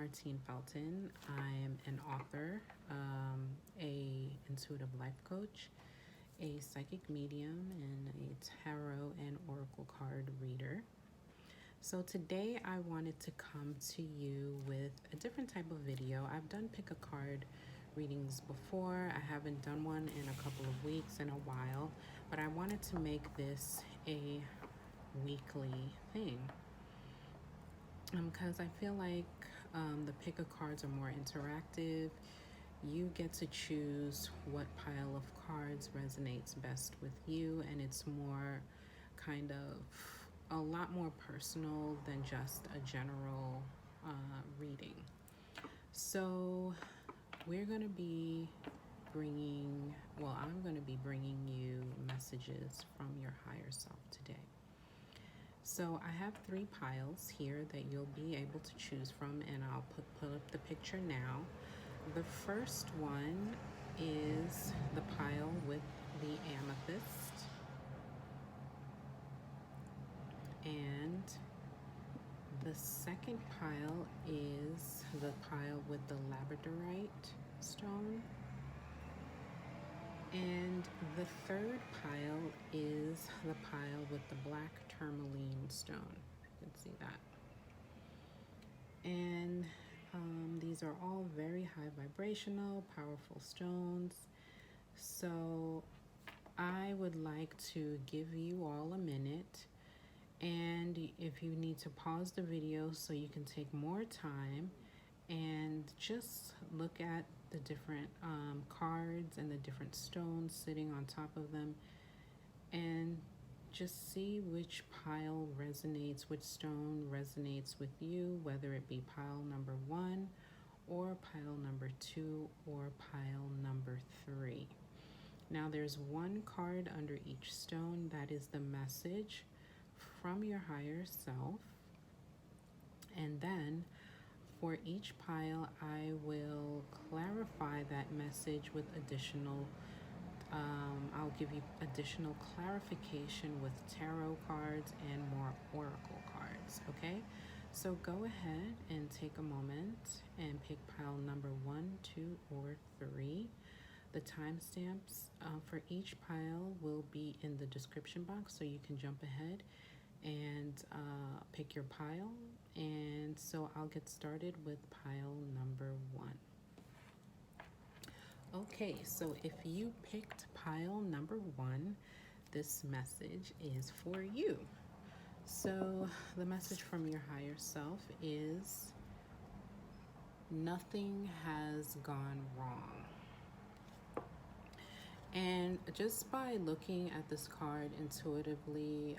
MartineFelton. I'm an author, a intuitive life coach, a psychic medium, and a tarot and oracle card reader. So today I wanted to come to you with a different type of video. I've done pick a card readings before. I haven't done one in a couple of weeks, in a while, but I wanted to make this a weekly thing. Because I feel like the pick a cards are more interactive. You get to choose what pile of cards resonates best with you, and it's more kind of a lot more personal than just a general reading. So we're going to be I'm going to be bringing you messages from your higher self today. So I have 3 piles here that you'll be able to choose from, and I'll put up the picture now. The first one is the pile with the amethyst, and the second pile is the pile with the Labradorite stone, and the third pile is the pile with the black Tourmaline stone. You can see that. And these are all very high vibrational, powerful stones. So I would like to give you all a minute, and if you need to pause the video so you can take more time and just look at the different cards and the different stones sitting on top of them, and just see which pile resonates, which stone resonates with you, whether it be pile number 1 or pile number 2 or pile number 3. Now there's one card under each stone that is the message from your higher self, and then for each pile I will clarify that message with additional I'll give you additional clarification with tarot cards and more oracle cards, okay? So go ahead and take a moment and pick pile number 1, 2, or 3. The timestamps for each pile will be in the description box, so you can jump ahead and pick your pile. And so I'll get started with pile number 1. Okay, so if you picked pile number 1, this message is for you. So the message from your higher self is nothing has gone wrong. And just by looking at this card intuitively,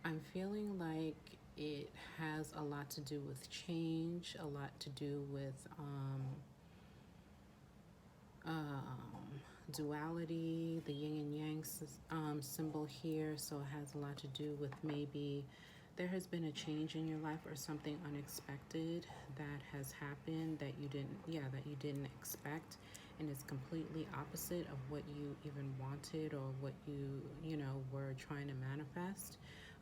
I'm feeling like it has a lot to do with change, a lot to do with duality, the yin and yang symbol here. So it has a lot to do with maybe there has been a change in your life or something unexpected that has happened that you didn't expect, and it's completely opposite of what you even wanted or what you were trying to manifest.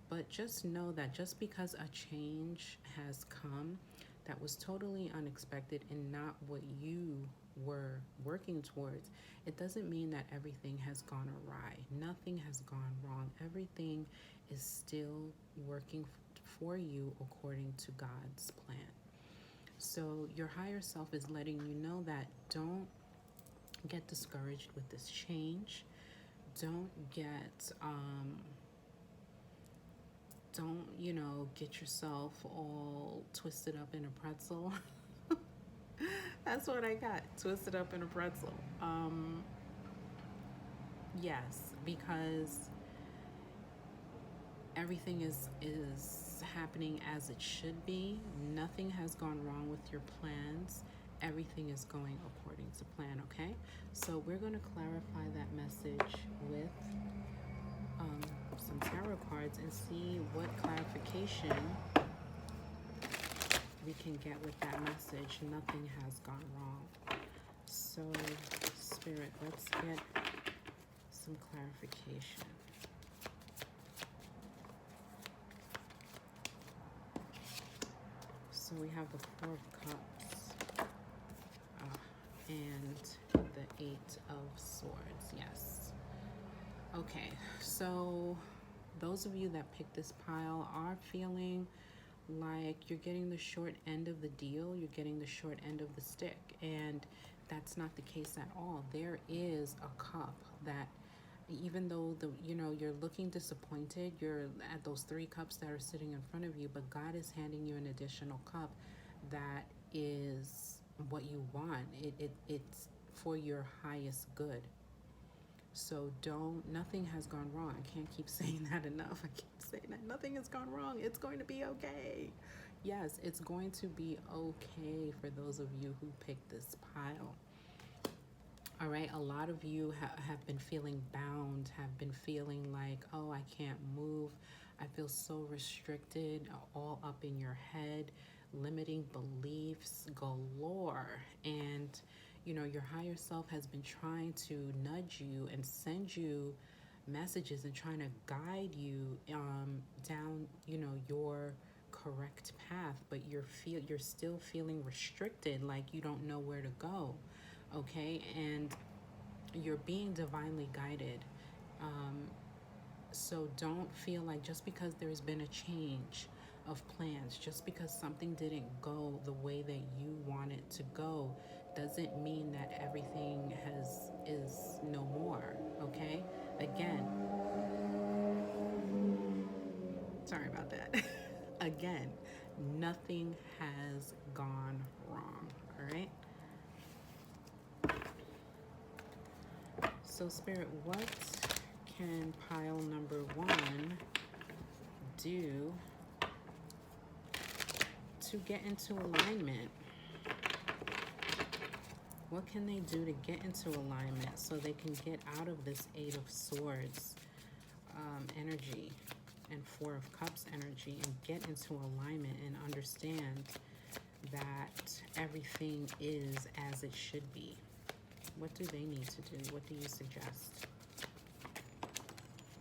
But just know that just because a change has come that was totally unexpected and not what you were working towards, it doesn't mean that everything has gone awry. Nothing has gone wrong. Everything is still working for you according to God's plan. So your higher self is letting you know that don't get discouraged with this change. Don't get get yourself all twisted up in a pretzel. That's what I got, twisted up in a pretzel. Yes, because everything is happening as it should be. Nothing has gone wrong with your plans. Everything is going according to plan, okay? So we're going to clarify that message with some tarot cards and see what clarification we can get with that message. Nothing has gone wrong. So, Spirit, let's get some clarification. So we have the Four of Cups and the Eight of Swords. Yes. Okay, so those of you that picked this pile are feeling like you're getting the short end of the deal, you're getting the short end of the stick, and that's not the case at all. There is a cup that, even though you're looking disappointed, you're at those 3 cups that are sitting in front of you, but God is handing you an additional cup that is what you want. It's for your highest good. So nothing has gone wrong. I can't keep saying that enough. I keep saying that nothing has gone wrong. It's going to be okay. Yes, it's going to be okay for those of you who picked this pile. All right, a lot of you have been feeling bound, have been feeling like, oh, I can't move. I feel so restricted, all up in your head, limiting beliefs galore. And your higher self has been trying to nudge you and send you messages and trying to guide you down, your correct path, but you're still feeling restricted, like you don't know where to go. Okay, and you're being divinely guided. So don't feel like just because there's been a change of plans, just because something didn't go the way that you want it to go, doesn't mean that everything is no more. Okay, again, sorry about that. Again, nothing has gone wrong. All right. So Spirit, what can pile number 1 do to get into alignment? What can they do to get into alignment so they can get out of this Eight of Swords energy and Four of Cups energy and get into alignment and understand that everything is as it should be? What do they need to do? What do you suggest?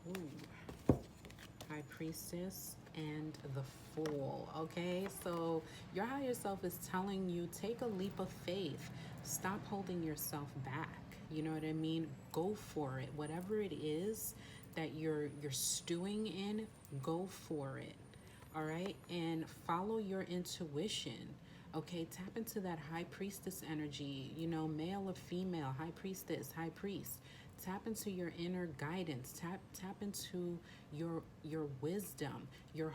Ooh. High Priestess and the Fool. Okay, so your higher self is telling you, take a leap of faith. Stop holding yourself back. You know what I mean? Go for it. Whatever it is that you're stewing in, go for it. All right, and follow your intuition. Okay, tap into that High Priestess energy, male or female, High Priestess, High Priest. Tap into your inner guidance. Tap into your wisdom. Your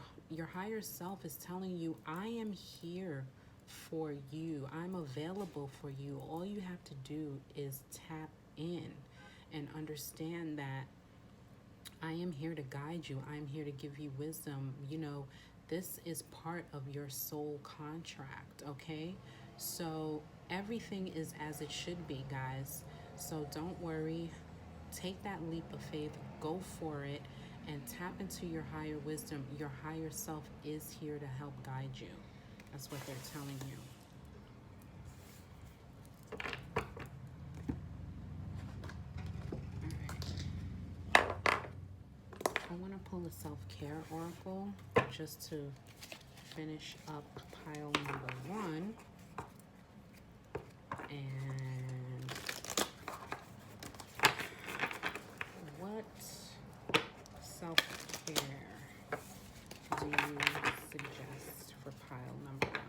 higher self is telling you, I am here for you. I'm available for you. All you have to do is tap in and understand that I am here to guide you. I'm here to give you wisdom. This is part of your soul contract, okay? So everything is as it should be, guys. So don't worry. Take that leap of faith. Go for it and tap into your higher wisdom. Your higher self is here to help guide you. That's what they're telling you. I want to pull a self-care oracle just to finish up pile number 1. And what self-care do you suggest for pile number 1?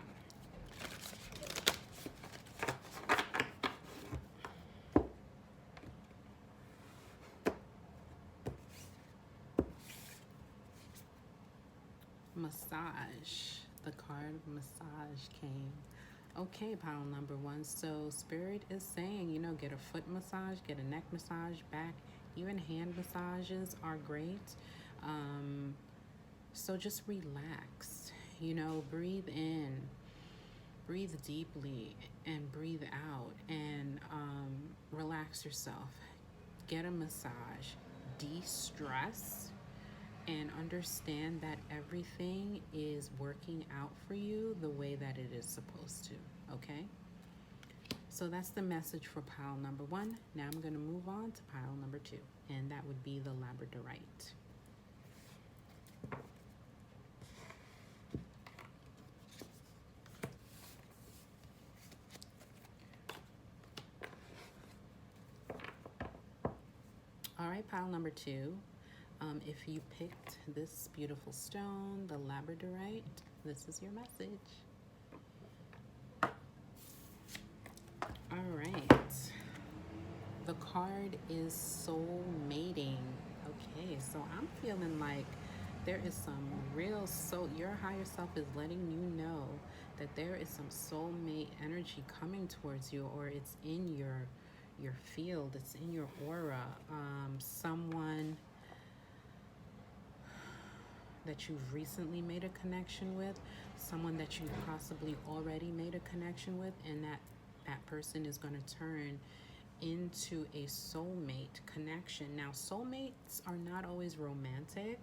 Massage. The card massage came. Okay, pile number 1. So Spirit is saying, get a foot massage, get a neck massage, back, even hand massages are great. So just relax, breathe in, breathe deeply, and breathe out, and relax yourself. Get a massage, de-stress, and understand that everything is working out for you the way that it is supposed to, okay? So that's the message for pile number 1. Now I'm going to move on to pile number 2, and that would be the Labradorite. right, pile number 2. If you picked this beautiful stone, the Labradorite, this is your message. All right. The card is soul mating. Okay, so I'm feeling like there is some real soul. Your higher self is letting you know that there is some soulmate energy coming towards you, or it's in your field, it's in your aura. Someone that you've recently made a connection with, someone that you possibly already made a connection with, and that person is going to turn into a soulmate connection. Now, soulmates are not always romantic.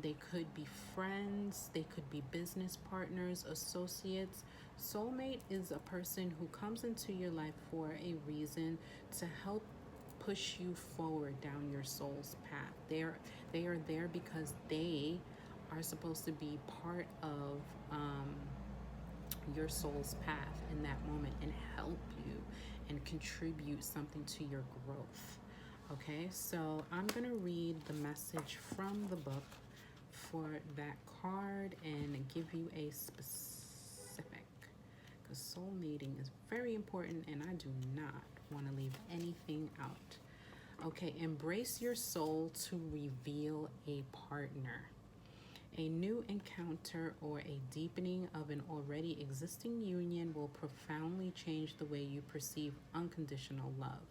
They could be friends, they could be business partners, associates. Soulmate is a person who comes into your life for a reason, to help push you forward down your soul's path. They are there because they are supposed to be part of your soul's path in that moment and help you and contribute something to your growth. Okay, so I'm going to read the message from the book for that card and give you a specific, because soul mating is very important and I do not want to leave anything out. Okay, embrace your soul to reveal a partner. A new encounter or a deepening of an already existing union will profoundly change the way you perceive unconditional love.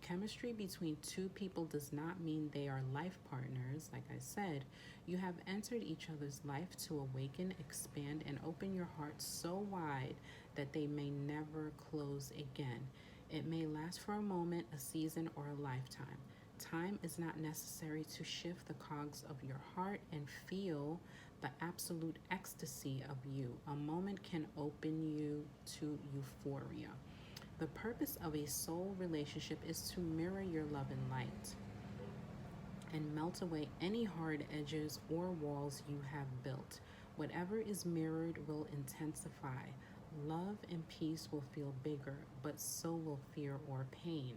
Chemistry between two people does not mean they are life partners. Like I said, you have entered each other's life to awaken, expand, and open your heart so wide that they may never close again. It may last for a moment, a season, or a lifetime. Time is not necessary to shift the cogs of your heart and feel the absolute ecstasy of you. A moment can open you to euphoria. The purpose of a soul relationship is to mirror your love and light and melt away any hard edges or walls you have built. Whatever is mirrored will intensify. Love and peace will feel bigger, but so will fear or pain.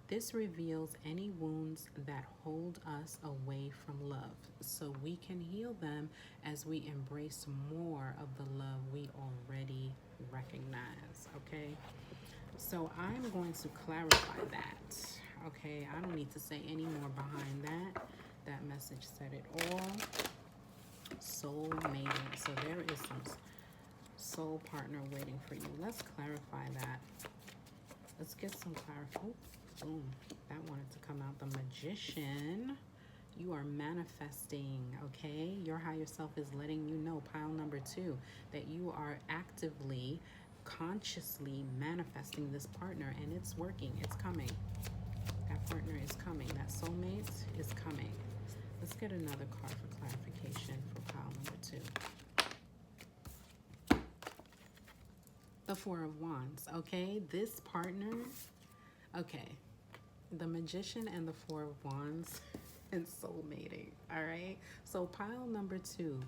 This reveals any wounds that hold us away from love, so we can heal them as we embrace more of the love we already recognize, okay? So I'm going to clarify that, okay? I don't need to say any more behind that. That message said it all. Soul mating. So there is some soul partner waiting for you. Let's clarify that. Let's get some clarity. Boom. That wanted to come out. The Magician. You are manifesting, okay? Your higher self is letting you know, pile number 2, that you are actively, consciously manifesting this partner, and it's working. It's coming. That partner is coming. That soulmate is coming. Let's get another card for clarification for pile number 2. The Four of Wands, okay? This partner, okay. The Magician and the Four of Wands and soul mating, all right? So pile number 2,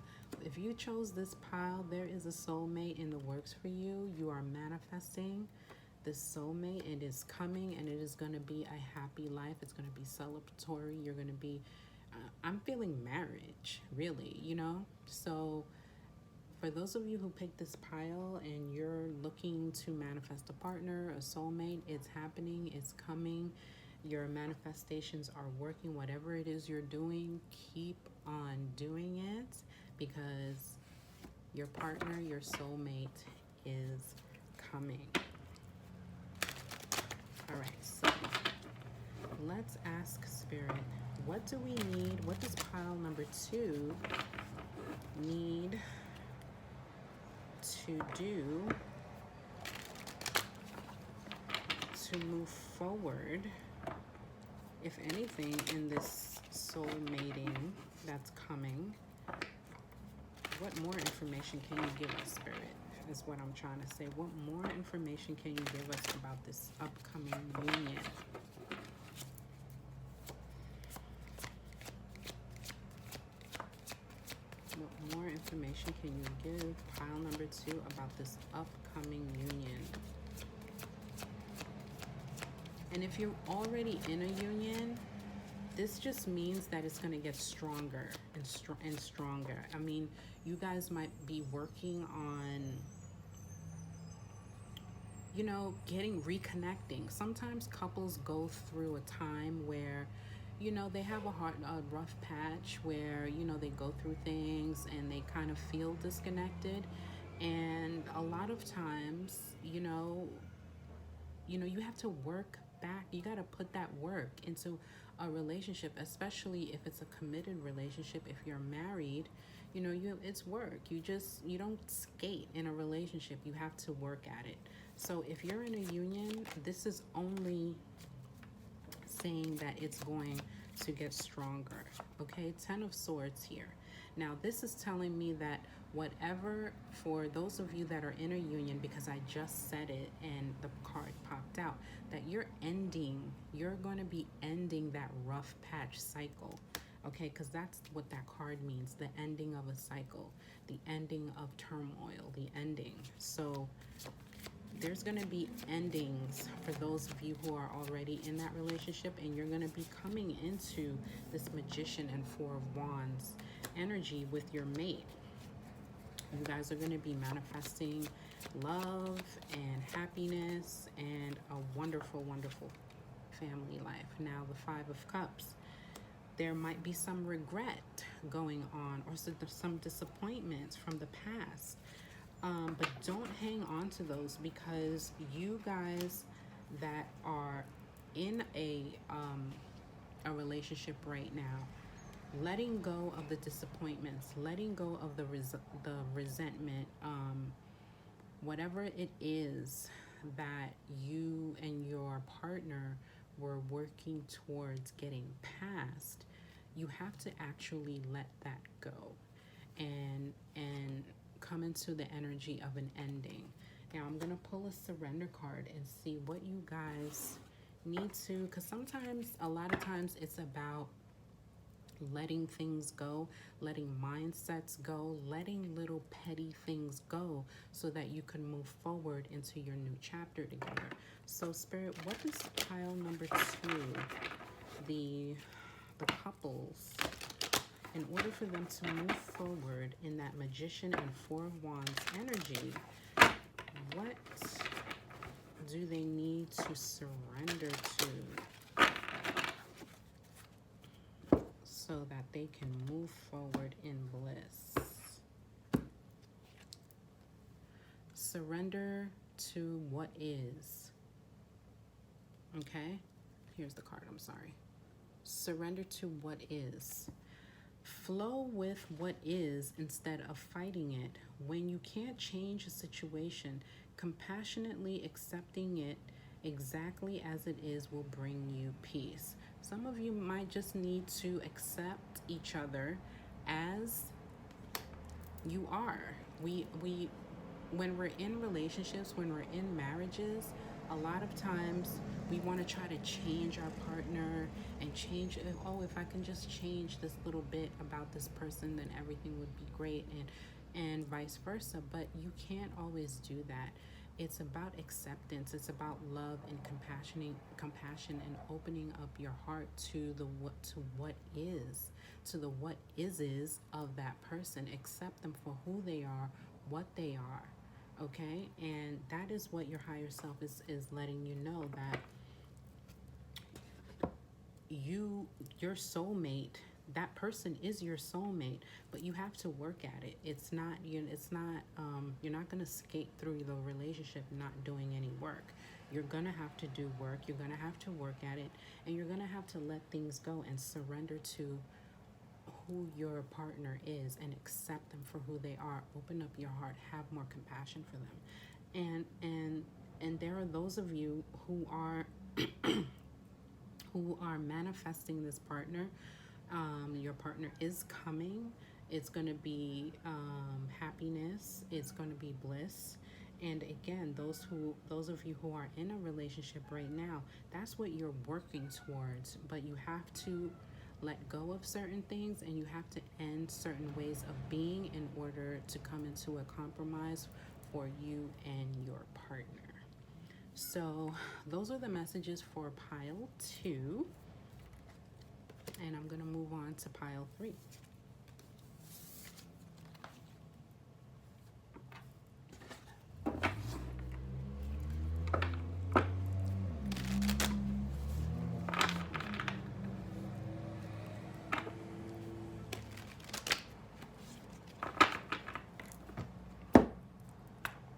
if you chose this pile, there is a soulmate in the works for you. You are manifesting this soulmate. It is coming, and it is going to be a happy life. It's going to be celebratory. You're going to be, I'm feeling marriage, really, you know? So for those of you who picked this pile and you're looking to manifest a partner, a soulmate, it's happening, it's coming. Your manifestations are working. Whatever it is you're doing, keep on doing it, because your partner, your soulmate is coming. All right, so let's ask Spirit, what do we need? What does pile number 2 need to do to move forward, if anything, in this soul mating that's coming? What more information can you give us, Spirit, is what I'm trying to say. What more information can you give us about this upcoming union? What more information can you give pile number 2 about this upcoming union? And if you're already in a union, this just means that it's going to get stronger and stronger. I mean, you guys might be working on, you know, reconnecting. Sometimes couples go through a time where, you know, they have a rough patch where, you know, they go through things and they kind of feel disconnected. And a lot of times, you have to work back. You got to put that work into a relationship, especially if it's a committed relationship. If you're married, it's work. You don't skate in a relationship. You have to work at it. So if you're in a union, this is only saying that it's going to get stronger. Okay, 10 of Swords here. Now, this is telling me that whatever, for those of you that are in a union, because I just said it and the card popped out, that you're going to be ending that rough patch cycle. Okay, because that's what that card means, the ending of a cycle, the ending of turmoil, the ending. So there's going to be endings for those of you who are already in that relationship, and you're going to be coming into this Magician and Four of Wands energy with your mate. You guys are going to be manifesting love and happiness and a wonderful, wonderful family life. Now, the Five of Cups. There might be some regret going on, or some disappointments from the past. But don't hang on to those, because you guys that are in a relationship right now, letting go of the disappointments, letting go of the resentment, whatever it is that you and your partner were working towards getting past, you have to actually let that go and come into the energy of an ending. Now I'm going to pull a surrender card and see what you guys need to, because a lot of times it's about letting things go, letting mindsets go, letting little petty things go so that you can move forward into your new chapter together. So Spirit, what is pile number 2, the couples, in order for them to move forward in that Magician and Four of Wands energy, what do they need to surrender to so that they can move forward in bliss? Surrender to what is. Okay? Here's the card, I'm sorry. Surrender to what is. Flow with what is instead of fighting it. When you can't change a situation, compassionately accepting it exactly as it is will bring you peace. Some of you might just need to accept each other as you are. When we're in relationships, when we're in marriages, a lot of times we want to try to change our partner and change, if I can just change this little bit about this person, then everything would be great, and vice versa. But you can't always do that. It's about acceptance. It's about love and compassion, and opening up your heart to what is of that person. Accept them for who they are, what they are. Okay, and that is what your higher self is letting you know, that your soulmate, that person is your soulmate, but you have to work at it. It's not you're not going to skate through the relationship not doing any work. You're going to have to do work. You're going to have to work at it, and you're going to have to let things go and surrender to who your partner is and accept them for who they are. Open up your heart, have more compassion for them. And there are those of you who are who are manifesting this partner. Your partner is coming. It's going to be happiness. It's going to be bliss. And again, those of you who are in a relationship right now, that's what you're working towards. But you have to let go of certain things, and you have to end certain ways of being in order to come into a compromise for you and your partner. So those are the messages for pile 2. And I'm going to move on to pile 3.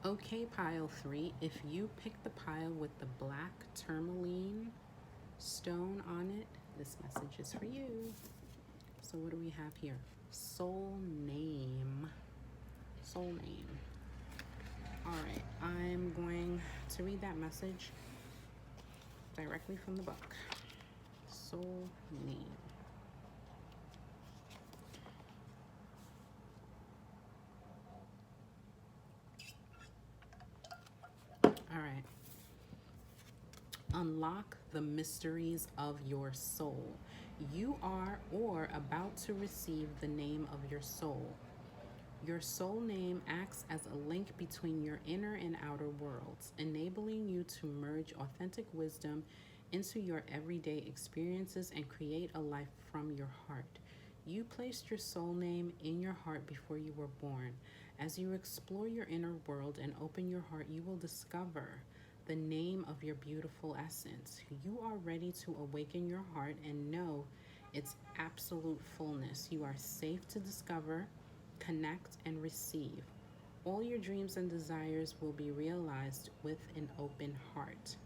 Okay, pile 3, if you pick the pile with the black tourmaline stone on it, this message is for you. So what do we have here? Soul name. Soul name. All right, I'm going to read that message directly from the book. Soul name. All right. Unlock the mysteries of your soul. You are or about to receive the name of your soul. Your soul name acts as a link between your inner and outer worlds, enabling you to merge authentic wisdom into your everyday experiences and create a life from your heart. You placed your soul name in your heart before you were born. As you explore your inner world and open your heart, you will discover the name of your beautiful essence. You are ready to awaken your heart and know its absolute fullness. You are safe to discover, connect, and receive. All your dreams and desires will be realized with an open heart.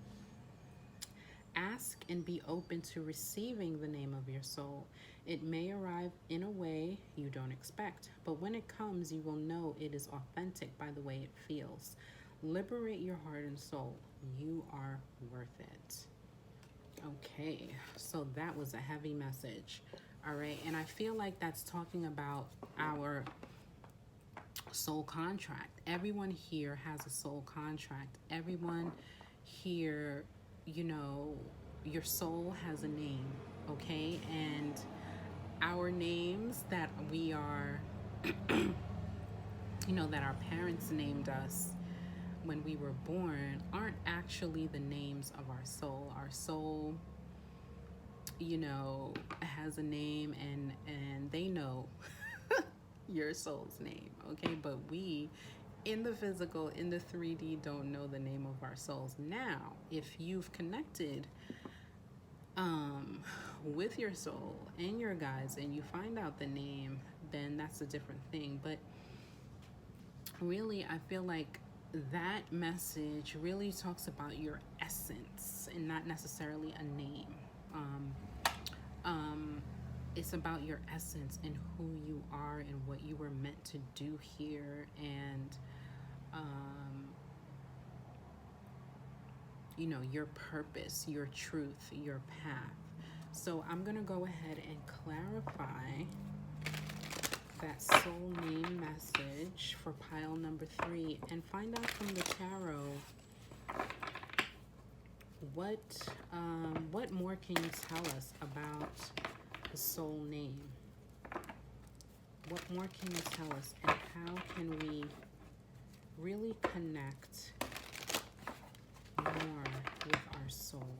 Ask and be open to receiving the name of your soul. It may arrive in a way you don't expect, but when it comes, you will know it is authentic by the way it feels. Liberate your heart and soul. You are worth it. Okay, so that was a heavy message. All right, and I feel like that's talking about our soul contract. Everyone here has a soul contract. Everyone here, you know, your soul has a name, okay? And our names that we are, you know, that our parents named us when we were born aren't actually the names of our soul. Our soul, you know, has a name, and they know your soul's name, okay? But we in the physical, in the 3D, don't know the name of our souls. Now, if you've connected with your soul and your guides and you find out the name, then that's a different thing. But really, I feel like that message really talks about your essence and not necessarily a name. It's about your essence and who you are and what you were meant to do here, and you know, your purpose, your truth, your path. So I'm gonna go ahead and clarify that soul name message for pile number 3 and find out from the tarot what more can you tell us about the soul name? What more can you tell us, and how can we really connect more with our soul?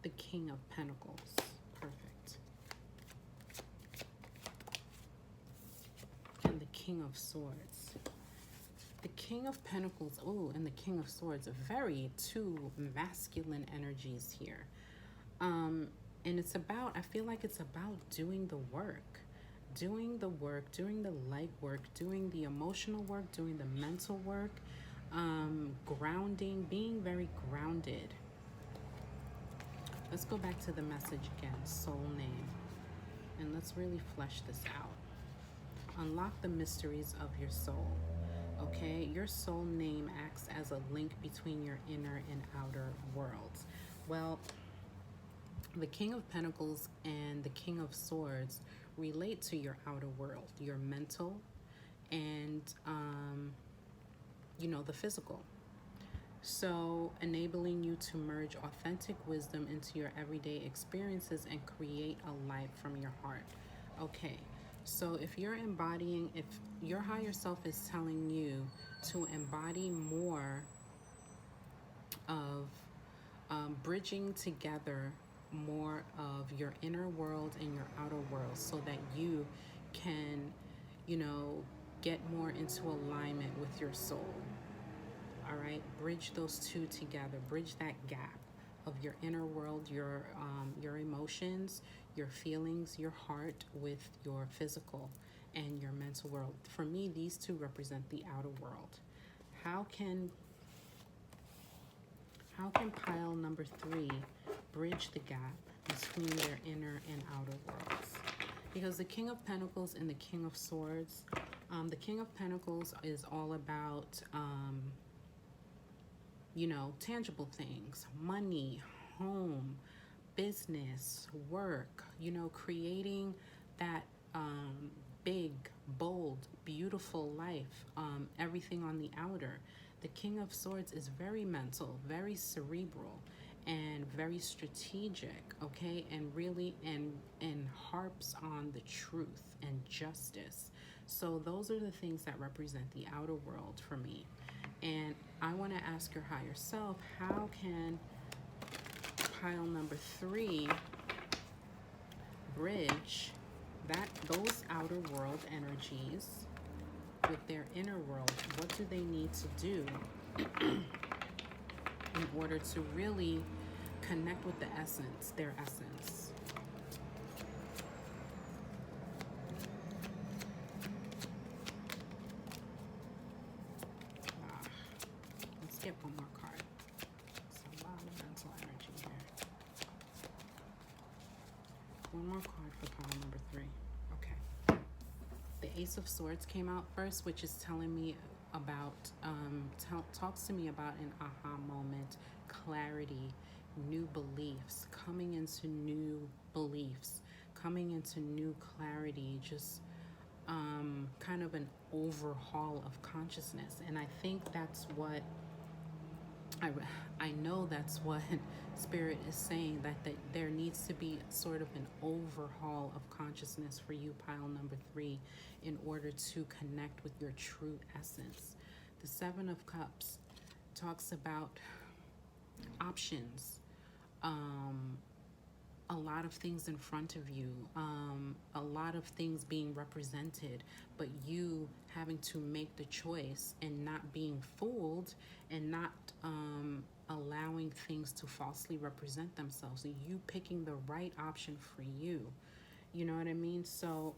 The King of Pentacles. Perfect. And the King of Swords. The King of Pentacles, oh, and the King of Swords, very two masculine energies here. And it's about, I feel like it's about doing the work. Doing the work, doing the light work, doing the emotional work, doing the mental work, grounding, being very grounded. Let's go back to the message again, soul name, and let's really flesh this out. Unlock the mysteries of your soul, okay? Your soul name acts as a link between your inner and outer worlds. Well, the King of Pentacles and the King of Swords relate to your outer world, your mental, and, you know, the physical. So enabling you to merge authentic wisdom into your everyday experiences and create a life from your heart. Okay, So if you're embodying, if your higher self is telling you to embody more of bridging together more of your inner world and your outer world so that you can, you know, get more into alignment with your soul. All right, bridge those two together, bridge that gap of your inner world, your emotions, your feelings, your heart with your physical and your mental world. For me, these two represent the outer world. How can pile number 3 bridge the gap between their inner and outer worlds? Because the King of Pentacles and the King of Swords, the King of Pentacles is all about, tangible things, money, home, business, work, creating that big, bold, beautiful life, everything on the outer. The King of Swords is very mental, very cerebral, and very strategic, okay, and really and harps on the truth and justice. So those are the things that represent the outer world for me. And I want to ask your higher self, how can pile number 3 bridge those outer world energies with their inner world? What do they need to do in order to really connect with the essence, their essence? Let's get one more card. It's a lot of mental energy here. One more card for pile number 3. Okay. The Ace of Swords came out first, which is telling me about, talks to me about an aha moment, clarity, new beliefs, coming into new beliefs, coming into new clarity, just kind of an overhaul of consciousness. And I think that's what I know that's what Spirit is saying, that there needs to be sort of an overhaul of consciousness for you, pile number 3, in order to connect with your true essence. The Seven of Cups talks about options, a lot of things in front of you, a lot of things being represented, but you having to make the choice and not being fooled and not allowing things to falsely represent themselves. So you picking the right option for you. You know what I mean? So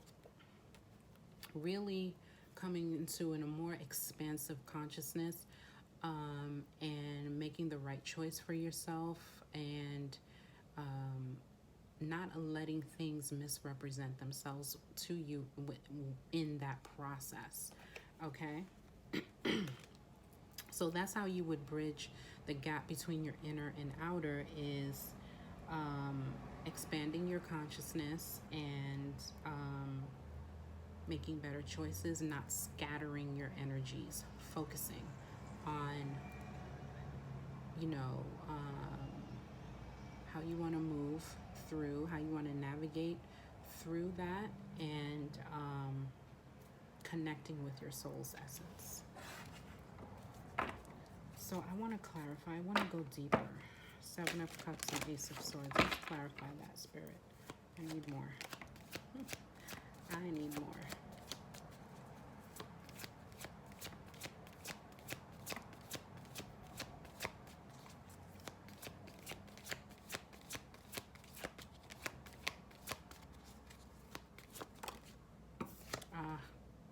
really coming into a more expansive consciousness, and making the right choice for yourself, and not letting things misrepresent themselves to you in that process. Okay? So that's how you would bridge the gap between your inner and outer, is expanding your consciousness and making better choices, not scattering your energies, focusing on, how you want to move through, how you want to navigate through that, and connecting with your soul's essence. So I want to clarify, I want to go deeper. Seven of Cups and Ace of Swords. Let's clarify that, Spirit. I need more. I need more.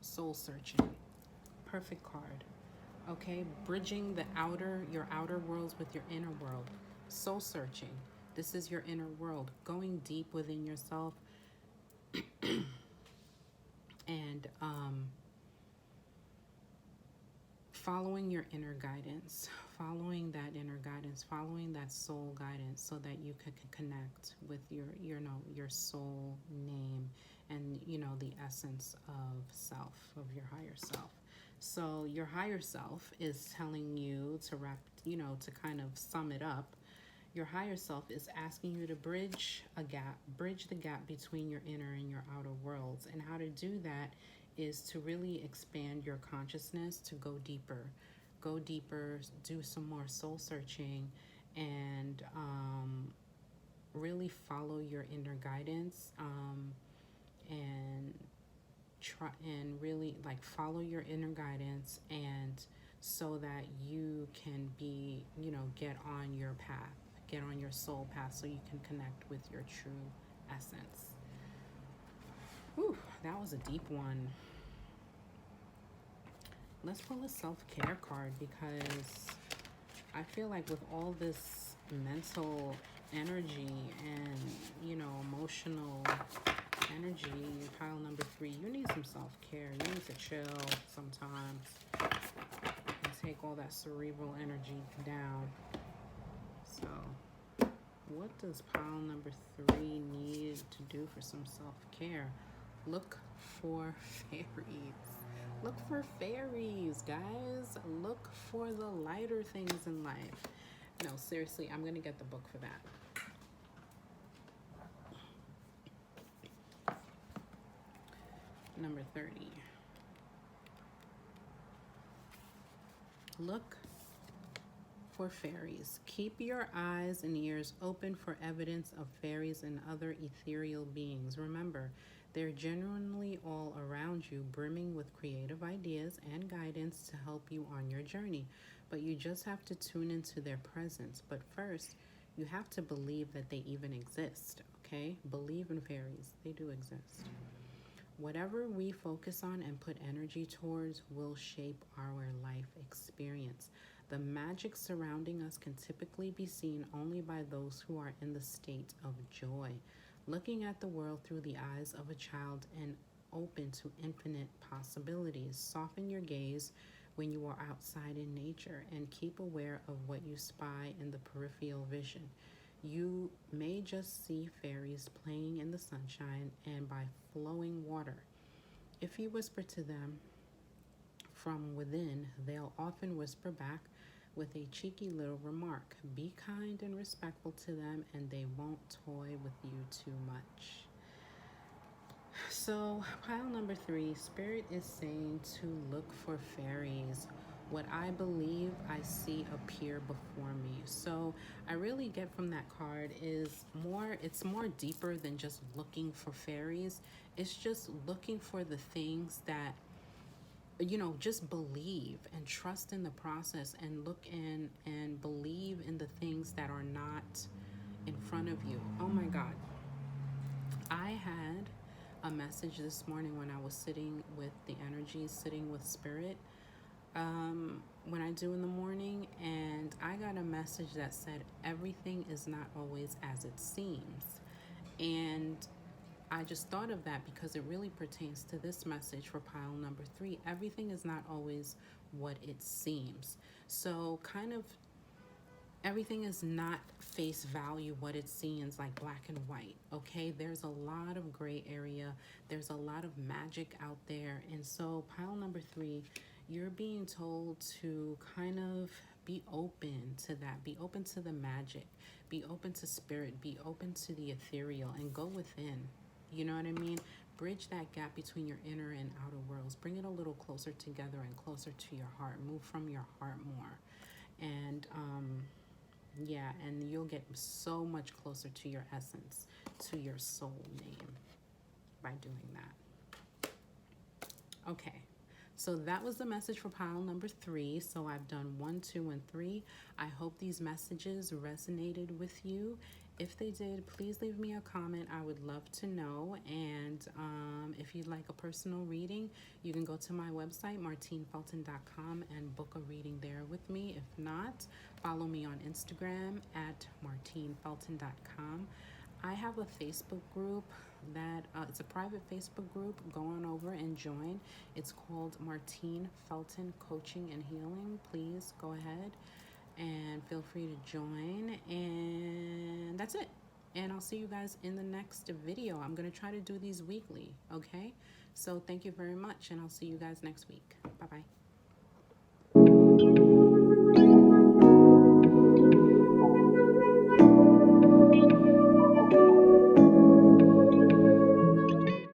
Soul searching. Perfect card. Okay, bridging your outer worlds with your inner world. Soul searching. This is your inner world. Going deep within yourself and following your inner guidance. Following that inner guidance. Following that soul guidance, so that you can connect with your soul name and the essence of self, of your higher self. So your higher self is telling you to to kind of sum it up. your higher self is asking you to bridge the gap between your inner and your outer worlds. And how to do that is to really expand your consciousness, to go deeper, do some more soul searching, and really follow your inner guidance, and try and really like follow your inner guidance, and so that you can be, get on your path, get on your soul path, so you can connect with your true essence. Whew, that was a deep one. Let's pull a self-care card, because I feel like with all this mental energy and, emotional energy, pile number 3, you need some self-care. You need to chill sometimes and take all that cerebral energy down. So what does pile number 3 need to do for some self-care? Look for fairies. Look for fairies, guys. Look for the lighter things in life. No, seriously, I'm going to get the book for that. Number 30. Look for fairies. Keep your eyes and ears open for evidence of fairies and other ethereal beings. Remember, they're genuinely all around you, brimming with creative ideas and guidance to help you on your journey. But you just have to tune into their presence. But first, you have to believe that they even exist, okay? Believe in fairies. They do exist. Whatever we focus on and put energy towards will shape our life experience. The magic surrounding us can typically be seen only by those who are in the state of joy, looking at the world through the eyes of a child and open to infinite possibilities. Soften your gaze when you are outside in nature, and keep aware of what you spy in the peripheral vision. You may just see fairies playing in the sunshine and by flowing water. If you whisper to them from within, they'll often whisper back with a cheeky little remark. Be kind and respectful to them, and they won't toy with you too much. So, pile number 3, Spirit is saying to look for fairies. What I believe I see appear before me. So I really get from that card is it's more deeper than just looking for fairies. It's just looking for the things that, just believe and trust in the process, and look in and believe in the things that are not in front of you. Oh my God. I had a message this morning when I was sitting with the energy, sitting with Spirit, when I do in the morning, and I got a message that said everything is not always as it seems. And I just thought of that because it really pertains to this message for pile number 3. Everything is not always what it seems. So kind of everything is not face value what it seems, like black and white, okay? There's a lot of gray area. There's a lot of magic out there. And so pile number 3, you're being told to kind of be open to that. Be open to the magic. Be open to spirit. Be open to the ethereal, and go within. You know what I mean? Bridge that gap between your inner and outer worlds. Bring it a little closer together and closer to your heart. Move from your heart more. And yeah, and you'll get so much closer to your essence, to your soul name by doing that. Okay. So that was the message for pile number 3. So I've done 1, 2, and 3. I hope these messages resonated with you. If they did, please leave me a comment. I would love to know. And if you'd like a personal reading, you can go to my website, MartineFelton.com, and book a reading there with me. If not, follow me on Instagram at MartineFelton.com. I have a Facebook group that it's a private Facebook group. Go on over and join. It's called Martine Felton Coaching and Healing. Please go ahead and feel free to join. And that's it. And I'll see you guys in the next video. I'm going to try to do these weekly, okay? So thank you very much, and I'll see you guys next week. Bye-bye.